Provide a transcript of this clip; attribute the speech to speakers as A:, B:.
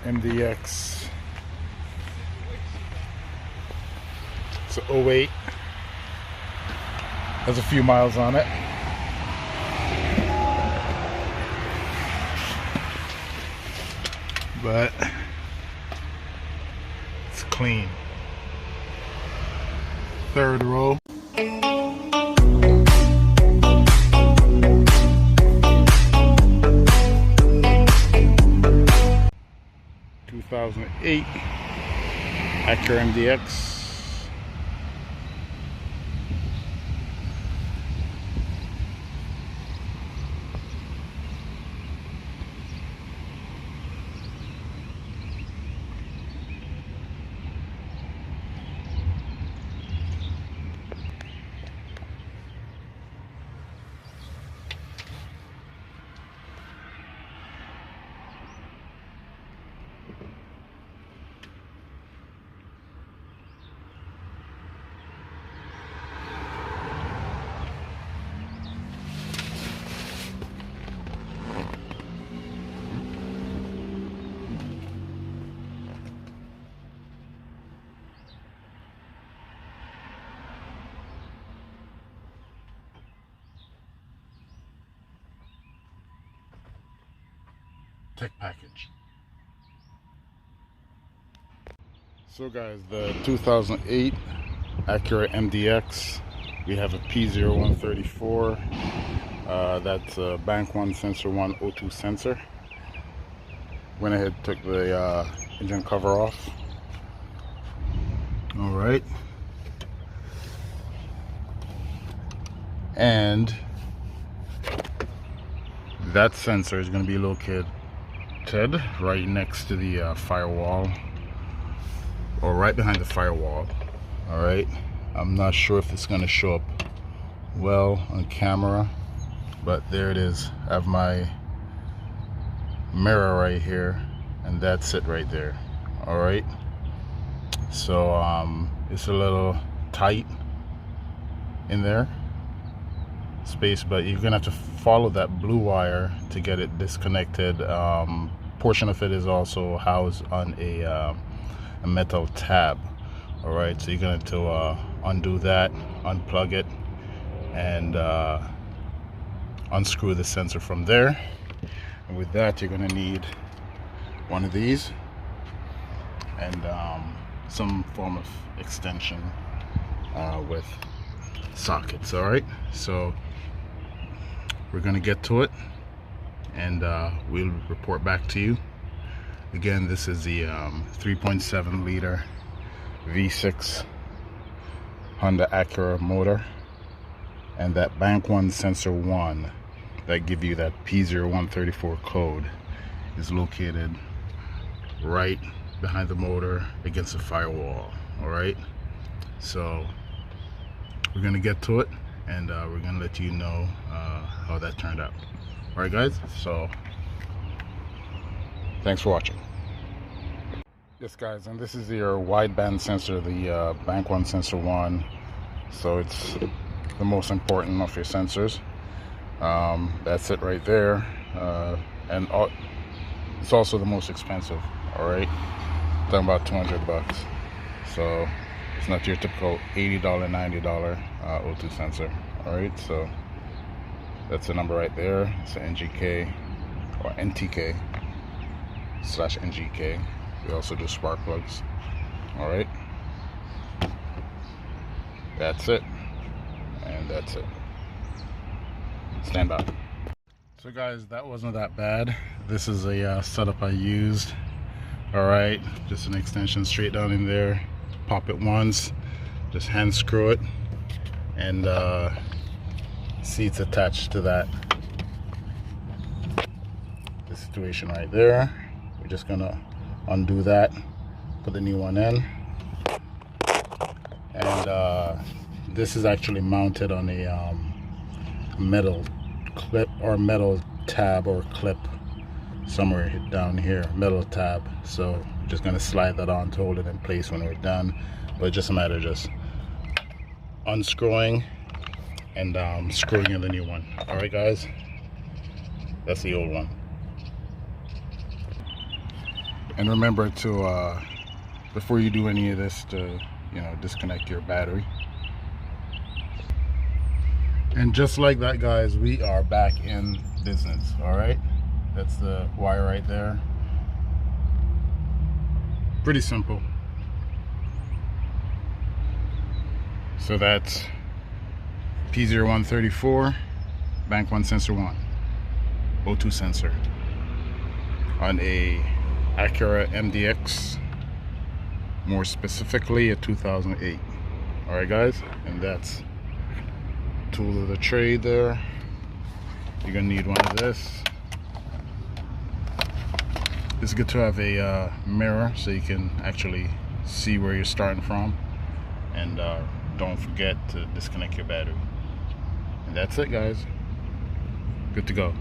A: MDX. It's a 08. Has a few miles on it. But it's clean. Third row. (2008) Acura MDX. Tech package. So guys, the 2008 Acura MDX, we have a P0134. That's a bank 1 sensor 1 O2 sensor. Went ahead, took the engine cover off. All right, and that sensor is going to be located right next to the firewall, or right behind the firewall. All right, I'm not sure if it's going to show up well on camera, but there it is. I have my mirror right here, and that's it right there. All right, so it's a little tight in there space, but you're gonna have to follow that blue wire to get it disconnected. Portion of it is also housed on a metal tab. All right, so you're gonna have to undo that, unplug it, and unscrew the sensor from there. And with that, you're gonna need one of these and some form of extension with sockets. All right, so we're gonna get to it, and we'll report back to you. Again, this is the 3.7 liter V6 Honda Acura motor, and that bank 1 sensor 1 that give you that P0134 code is located right behind the motor against the firewall. All right, so we're gonna get to it, and we're gonna let you know how that turned out. All right guys, so thanks for watching. Yes guys, and this is your wideband sensor, the bank 1 sensor 1. So it's the most important of your sensors. That's it right there, and it's also the most expensive. All right, talking about 200 bucks. So it's not your typical $80, $90 O2 sensor. All right, so that's the number right there. It's an NGK or NTK/NGK. We also do spark plugs. All right, that's it, and that's it. Stand by. So guys, that wasn't that bad. This is a setup I used. All right, just an extension straight down in there. Pop it once, just hand screw it, and seats attached to that. The situation right there. We're just gonna undo that, put the new one in, and this is actually mounted on a metal clip or metal tab or clip somewhere down here, metal tab. So we're just gonna slide that on to hold it in place when we're done. But it's just a matter of just unscrewing and screwing in the new one. All right guys, that's the old one. And remember to before you do any of this, to disconnect your battery. And just like that, guys, we are back in business. All right, that's the wire right there. Pretty simple. So that's P0134 bank 1 sensor 1 O2 sensor on a Acura MDX, more specifically a 2008. All right, guys, and that's tool of the trade there. You're gonna need one of this. It's good to have a mirror so you can actually see where you're starting from, and don't forget to disconnect your battery. And that's it, guys. Good to go.